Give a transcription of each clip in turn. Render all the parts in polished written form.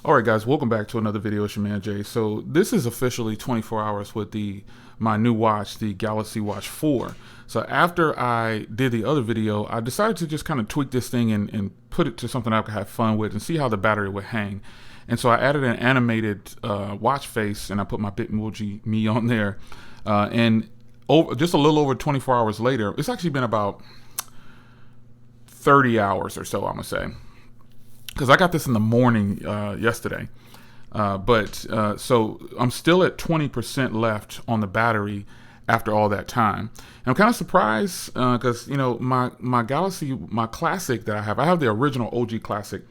All right, guys, welcome back to another video. It's your man Jay. So this is officially 24 hours with my new watch, the Galaxy Watch4. So after I did the other video, I decided to just kind of tweak this thing and put it to something I could have fun with and see how the battery would hang. And so I added an animated watch face, and I put my Bitmoji me on there. Just a little over 24 hours later, it's actually been about 30 hours or so, I'm gonna say, because I got this in the morning yesterday. So I'm still at 20% left on the battery after all that time. And I'm kind of surprised because my Galaxy, my Classic that I have the original OG Classic,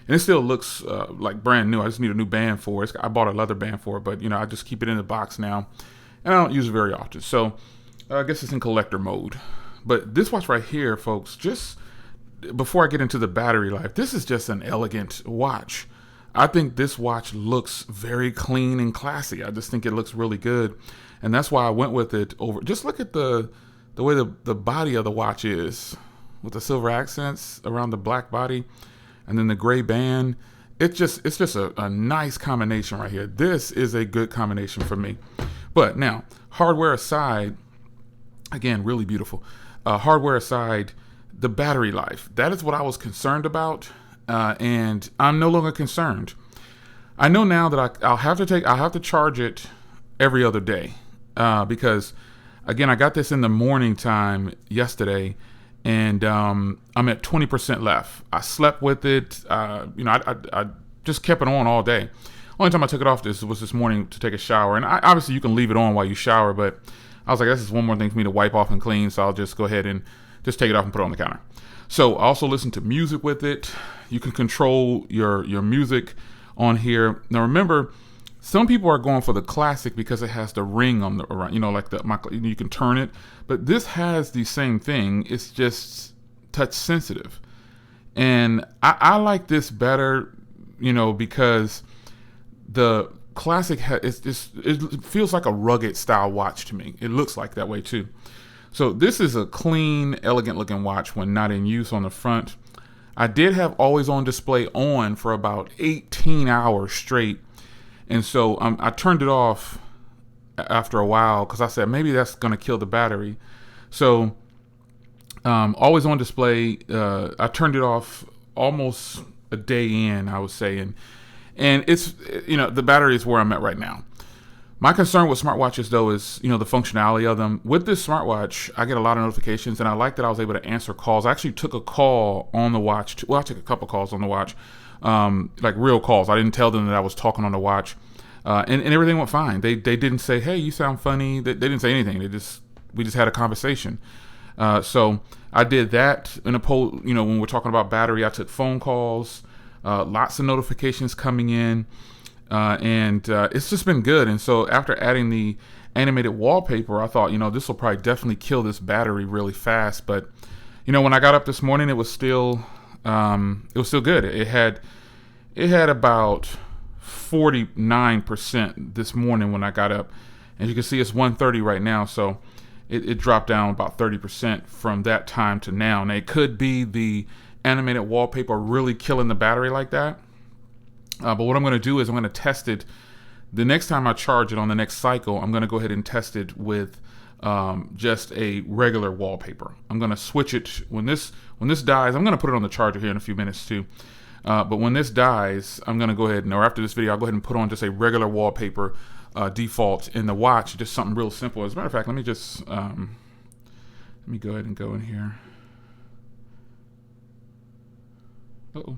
and it still looks like brand new. I just need a new band for it. I bought a leather band for it, but I just keep it in the box now, and I don't use it very often. So I guess it's in collector mode. But this watch right here, folks, just before I get into the battery life, this is just an elegant watch. I think this watch looks very clean and classy. I just think it looks really good, and that's why I went with it over. Just look at the way the body of the watch is, with the silver accents around the black body, and then the gray band. It's just a nice combination right here. This is a good combination for me. But now, hardware aside, again, really beautiful. Hardware aside, the battery life, that is what I was concerned about, and I'm no longer concerned. I know now that I'll have to charge it every other day, because again, I got this in the morning time yesterday, and I'm at 20% left. I slept with it. I just kept it on all day. Only time I took it off was this morning to take a shower, and obviously you can leave it on while you shower, but I was like, this is one more thing for me to wipe off and clean, so I'll just go ahead and just take it off and put it on the counter. So I also listen to music with it. You can control your music on here. Now remember, some people are going for the Classic because it has the ring on the around, you can turn it. But this has the same thing. It's just touch sensitive, and I like this better, because the Classic it feels like a rugged style watch to me. It looks like that way too. So this is a clean, elegant looking watch when not in use on the front. I did have always on display on for about 18 hours straight. And so I turned it off after a while because I said maybe that's going to kill the battery. So always on display, I turned it off almost a day in, I would say. And it's, the battery is where I'm at right now. My concern with smartwatches, though, is, the functionality of them. With this smartwatch, I get a lot of notifications, and I like that I was able to answer calls. I actually took a call on the watch. I took a couple calls on the watch, like real calls. I didn't tell them that I was talking on the watch, and everything went fine. They didn't say, hey, you sound funny. They didn't say anything. We just had a conversation. So I did that in a poll. When we're talking about battery, I took phone calls, lots of notifications coming in. And it's just been good. And so after adding the animated wallpaper, I thought, this will probably definitely kill this battery really fast. But, when I got up this morning, it was still good. It had about 49% this morning when I got up. And you can see it's 130 right now. So it dropped down about 30% from that time to now. Now, it could be the animated wallpaper really killing the battery like that. But what I'm going to do is I'm going to test it. The next time I charge it on the next cycle, I'm going to go ahead and test it with just a regular wallpaper. I'm going to switch it when this dies. I'm going to put it on the charger here in a few minutes too. But when this dies, I'm going to go ahead or after this video, I'll go ahead and put on just a regular wallpaper default in the watch. Just something real simple. As a matter of fact, let me just let me go ahead and go in here. Uh-oh.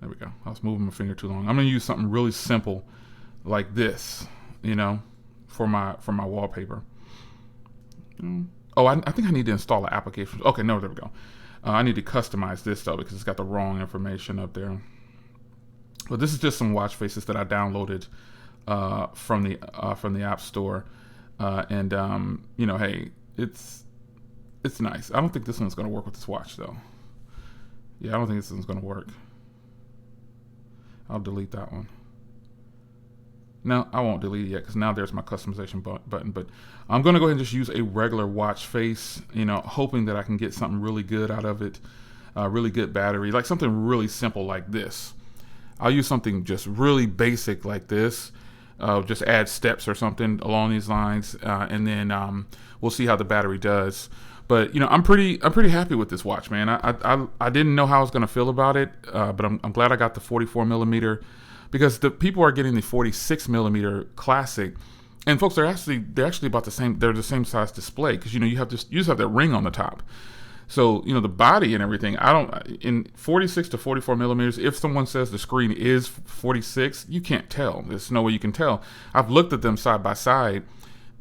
There we go. I was moving my finger too long. I'm going to use something really simple like this, for my wallpaper. Oh, I think I need to install an application. Okay, no, there we go. I need to customize this, though, because it's got the wrong information up there. But this is just some watch faces that I downloaded from the App Store. Hey, it's nice. I don't think this one's going to work with this watch, though. Yeah, I don't think this one's going to work. I'll delete that one. No, I won't delete it yet because now there's my customization button. But I'm going to go ahead and just use a regular watch face, hoping that I can get something really good out of it. Really good battery, like something really simple like this. I'll use something just really basic like this. Just add steps or something along these lines, and then we'll see how the battery does. But I'm pretty happy with this watch, man. I didn't know how I was gonna feel about it, but I'm glad I got the 44 millimeter, because the people are getting the 46 millimeter classic, and folks, they're actually about the same. They're the same size display, because you just have that ring on the top. So, the body and everything, in 46 to 44 millimeters, if someone says the screen is 46, you can't tell. There's no way you can tell. I've looked at them side by side,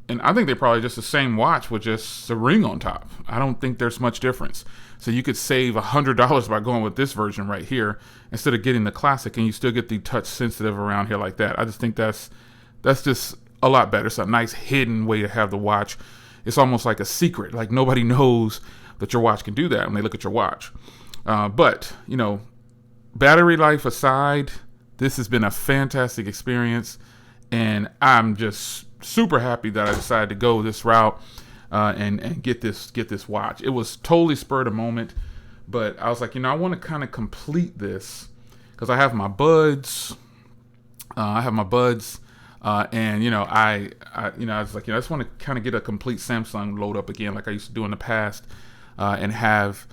and I think they're probably just the same watch with just a ring on top. I don't think there's much difference. So you could save $100 by going with this version right here instead of getting the classic, and you still get the touch sensitive around here like that. I just think that's just a lot better. It's a nice hidden way to have the watch. It's almost like a secret. Like nobody knows that your watch can do that when they look at your watch. But battery life aside, this has been a fantastic experience, and I'm just super happy that I decided to go this route and get this watch. It was totally spur of the moment, but I was like, I want to kind of complete this because I have my buds. And I was like, I just want to kind of get a complete Samsung load up again, like I used to do in the past. And have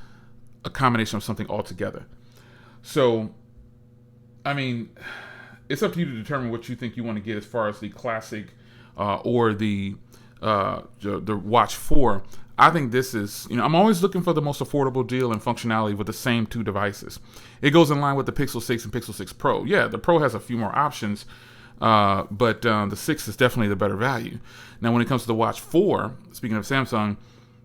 a combination of something altogether. So, it's up to you to determine what you think you want to get as far as the classic or the Watch 4. I think this is, I'm always looking for the most affordable deal and functionality with the same two devices. It goes in line with the Pixel 6 and Pixel 6 Pro. Yeah, the Pro has a few more options, but the 6 is definitely the better value. Now, when it comes to the Watch 4, speaking of Samsung,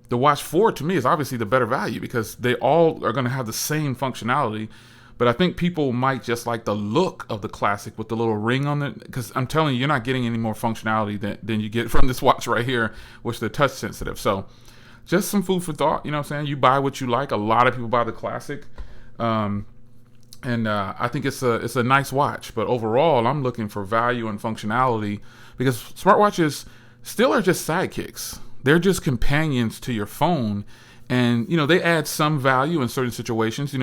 the Watch 4 to me is obviously the better value because they all are going to have the same functionality. But I think people might just like the look of the classic with the little ring on it, because I'm telling you, you're not getting any more functionality than you get from this watch right here, which they're touch sensitive. So just some food for thought. You know what I'm saying? You buy what you like. A lot of people buy the classic. And I think it's a nice watch. But overall, I'm looking for value and functionality, because smartwatches still are just sidekicks. They're just companions to your phone, and they add some value in certain situations.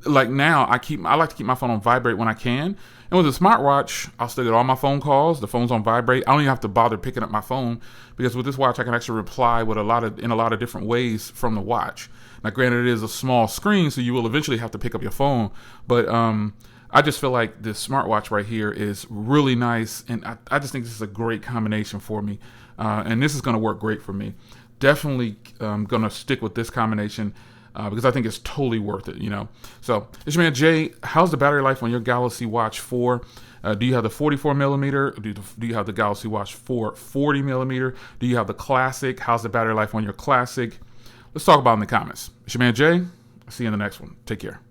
Like now, I like to keep my phone on vibrate when I can, and with a smartwatch, I'll still get all my phone calls. The phone's on vibrate. I don't even have to bother picking up my phone, because with this watch, I can actually reply in a lot of different ways from the watch. Now, granted, it is a small screen, so you will eventually have to pick up your phone, but I just feel like this smartwatch right here is really nice, and I just think this is a great combination for me. And this is going to work great for me. Definitely going to stick with this combination because I think it's totally worth it, So, it's your man Jay. How's the battery life on your Galaxy Watch 4? Do you have the 44 millimeter? Do you have the Galaxy Watch 4 40 millimeter? Do you have the classic? How's the battery life on your classic? Let's talk about it in the comments. It's your man Jay. I'll see you in the next one. Take care.